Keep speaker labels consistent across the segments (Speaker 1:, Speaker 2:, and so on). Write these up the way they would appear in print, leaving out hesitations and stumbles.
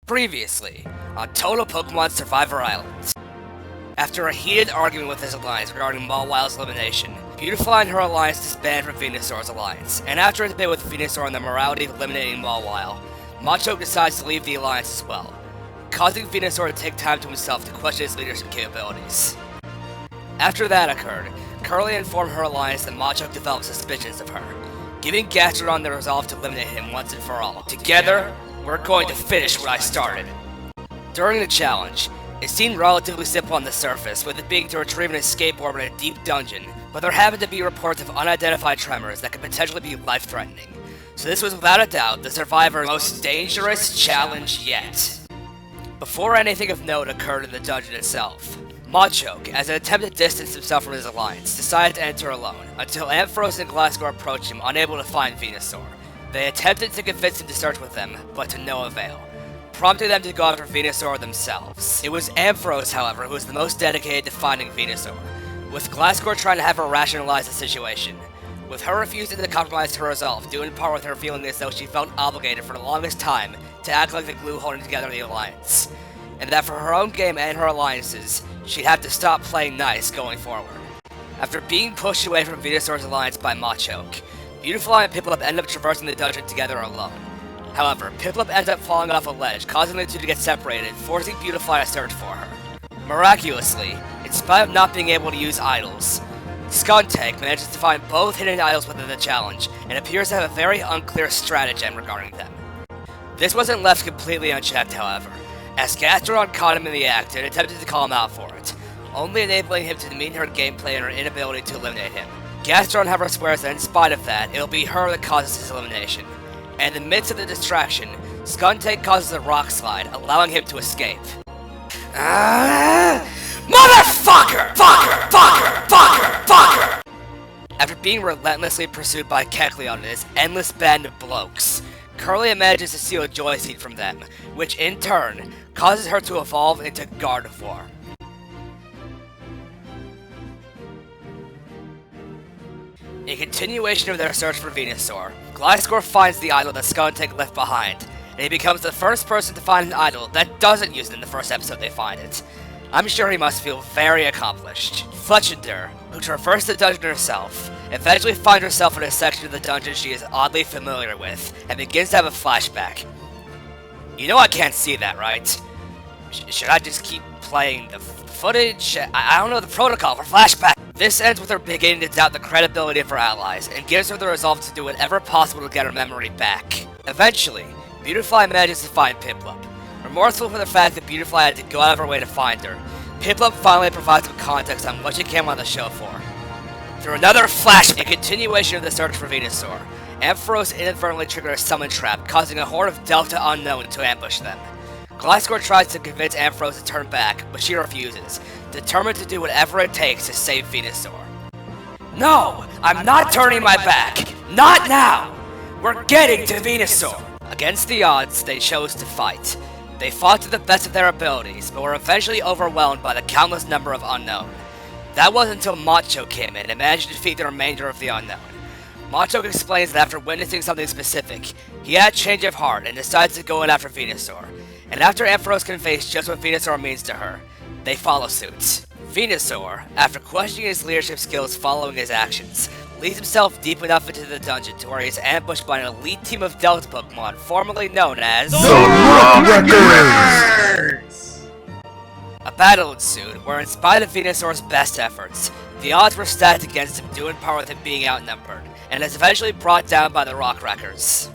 Speaker 1: Previously, on Total Pokemon Survivor Island. After a heated argument with his alliance regarding Mawil's elimination, Beautifly and her alliance disbanded from Venusaur's alliance, and after a debate with Venusaur on the morality of eliminating Mawile, Machoke decides to leave the alliance as well, causing Venusaur to take time to himself to question his leadership capabilities. After that occurred, Curly informed her alliance that Machoke developed suspicions of her, giving Gastrodon the resolve to eliminate him once and for all. Together, we're going to finish what I started. During the challenge, it seemed relatively simple on the surface, with it being to retrieve an escape orb in a deep dungeon, but there happened to be reports of unidentified tremors that could potentially be life-threatening. So this was without a doubt the survivor's most dangerous challenge yet. Before anything of note occurred in the dungeon itself, Machoke, as an attempt to distance himself from his alliance, decided to enter alone, until Ampharos and Glasgow approached him, unable to find Venusaur. They attempted to convince him to search with them, but to no avail, prompting them to go after Venusaur themselves. It was Ampharos, however, who was the most dedicated to finding Venusaur, with Glasgow trying to have her rationalize the situation, with her refusing to compromise her resolve, due in part with her feeling as though she felt obligated for the longest time to act like the glue holding together the alliance, and that for her own game and her alliances, she'd have to stop playing nice going forward. After being pushed away from Venusaur's alliance by Machoke, Beautifly and Piplup end up traversing the dungeon together alone. However, Piplup ends up falling off a ledge, causing the two to get separated, forcing Beautifly to search for her. Miraculously, in spite of not being able to use idols, Skuntank manages to find both hidden idols within the challenge, and appears to have a very unclear stratagem regarding them. This wasn't left completely unchecked, however, as Gastrodon caught him in the act and attempted to call him out for it, only enabling him to demean her gameplay and her inability to eliminate him. Gastrodon, however, swears that in spite of that, it'll be her that causes his elimination, and in the midst of the distraction, Skuntank causes a rock slide, allowing him to escape. Motherfucker! Fucker! Fucker! Fucker! Fucker! After being relentlessly pursued by Kecleon and his endless band of blokes, Curly manages to steal a Joy Seed from them, which in turn causes her to evolve into Gardevoir. In continuation of their search for Venusaur, Gliscor finds the idol that Skuntank left behind, and he becomes the first person to find an idol that doesn't use it in the first episode they find it. I'm sure he must feel very accomplished. Fletchender, who traversed the dungeon herself, eventually finds herself in a section of the dungeon she is oddly familiar with, and begins to have a flashback. You know I can't see that, right? Should I just keep playing the footage? I don't know the protocol for flashback. This ends with her beginning to doubt the credibility of her allies, and gives her the resolve to do whatever possible to get her memory back. Eventually, Beautifly manages to find Piplup. Remorseful for the fact that Beautifly had to go out of her way to find her, Piplup finally provides some context on what she came on the show for. Through another flashback, in continuation of the search for Venusaur, Ampharos inadvertently triggered a summon trap, causing a horde of Delta Unknown to ambush them. Gliscor tries to convince Ampharos to turn back, but she refuses, determined to do whatever it takes to save Venusaur. No! I'm not turning my back! Not now! We're getting to Venusaur! Against the odds, they chose to fight. They fought to the best of their abilities, but were eventually overwhelmed by the countless number of Unknown. That wasn't until Machoke came in and managed to defeat the remainder of the Unknown. Machoke explains that after witnessing something specific, he had a change of heart and decides to go in after Venusaur. And after Ampharos conveys just what Venusaur means to her, they follow suit. Venusaur, after questioning his leadership skills following his actions, leads himself deep enough into the dungeon to where he is ambushed by an elite team of Delta Pokemon formerly known as the Rockers! A battle ensued, where in spite of Venusaur's best efforts, the odds were stacked against him due in part with him being outnumbered, and is eventually brought down by the Rockwreckers.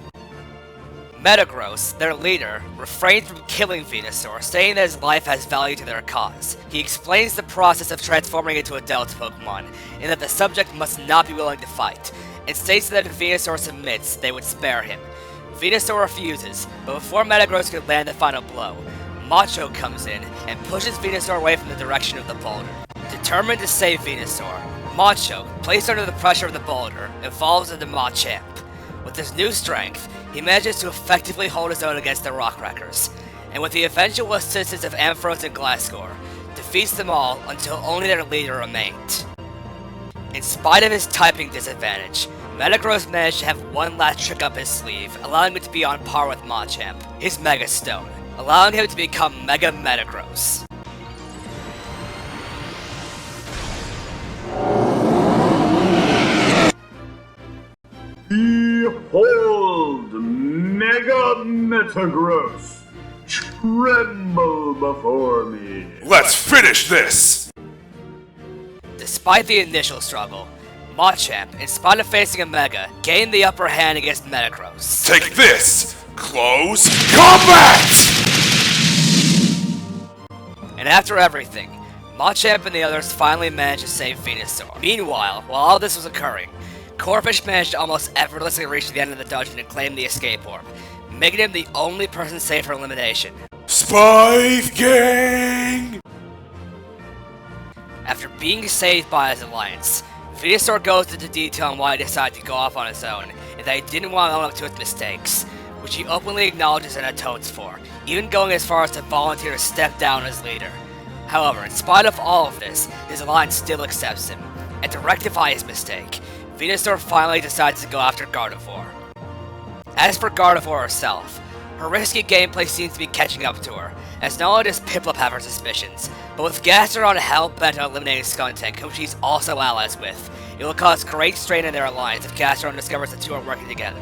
Speaker 1: Metagross, their leader, refrained from killing Venusaur, saying that his life has value to their cause. He explains the process of transforming into a Delta Pokemon, and that the subject must not be willing to fight, and states that if Venusaur submits, they would spare him. Venusaur refuses, but before Metagross could land the final blow, Machoke comes in and pushes Venusaur away from the direction of the boulder. Determined to save Venusaur, Machoke, placed under the pressure of the boulder, evolves into Machamp. With his new strength, he manages to effectively hold his own against the Rockwreckers, and with the eventual assistance of Ampharos and Gliscor, defeats them all until only their leader remained. In spite of his typing disadvantage, Metagross managed to have one last trick up his sleeve, allowing him to be on par with Machamp, his Mega Stone. allowing him to become Mega Metagross.
Speaker 2: Behold, Mega Metagross! Tremble before me!
Speaker 3: Let's finish this!
Speaker 1: Despite the initial struggle, Machamp, in spite of facing a Mega, gained the upper hand against Metagross.
Speaker 3: Take this! Close combat!
Speaker 1: And after everything, Machamp and the others finally managed to save Venusaur. Meanwhile, while all this was occurring, Corphish managed to almost effortlessly reach the end of the dungeon and claim the escape orb, making him the only person safe for elimination.
Speaker 3: Spike Gang!
Speaker 1: After being saved by his alliance, Venusaur goes into detail on why he decided to go off on his own, and that he didn't want to own up to his mistakes, which he openly acknowledges and atones for, even going as far as to volunteer to step down as leader. However, in spite of all of this, his alliance still accepts him, and to rectify his mistake, Venusaur finally decides to go after Gardevoir. As for Gardevoir herself, her risky gameplay seems to be catching up to her, as not only does Piplup have her suspicions, but with Gastrodon hell-bent on eliminating Skuntank, whom she's also allies with, it will cause great strain in their alliance if Gastrodon discovers the two are working together,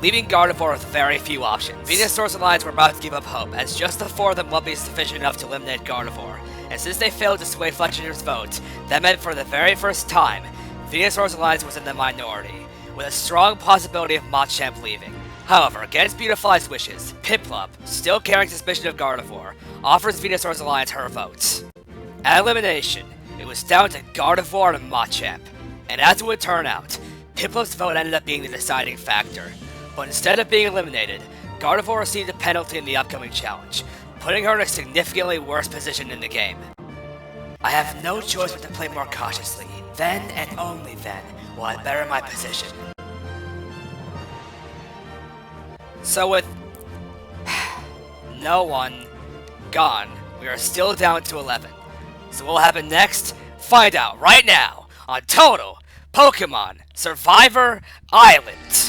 Speaker 1: leaving Gardevoir with very few options. Venusaur's alliance were about to give up hope, as just the four of them won't be sufficient enough to eliminate Gardevoir, and since they failed to sway Fletchinger's vote, that meant for the very first time, Venusaur's alliance was in the minority, with a strong possibility of Machamp leaving. However, against Beautifly's wishes, Piplup, still carrying suspicion of Gardevoir, offers Venusaur's alliance her vote. At elimination, it was down to Gardevoir and Machamp, and as it would turn out, Piplup's vote ended up being the deciding factor. But instead of being eliminated, Gardevoir received a penalty in the upcoming challenge, putting her in a significantly worse position in the game. I have no choice but to play more cautiously. Then and only then will I better my position. So with no one gone, we are still down to 11. So what will happen next? Find out right now on Total Pokemon Survivor Island.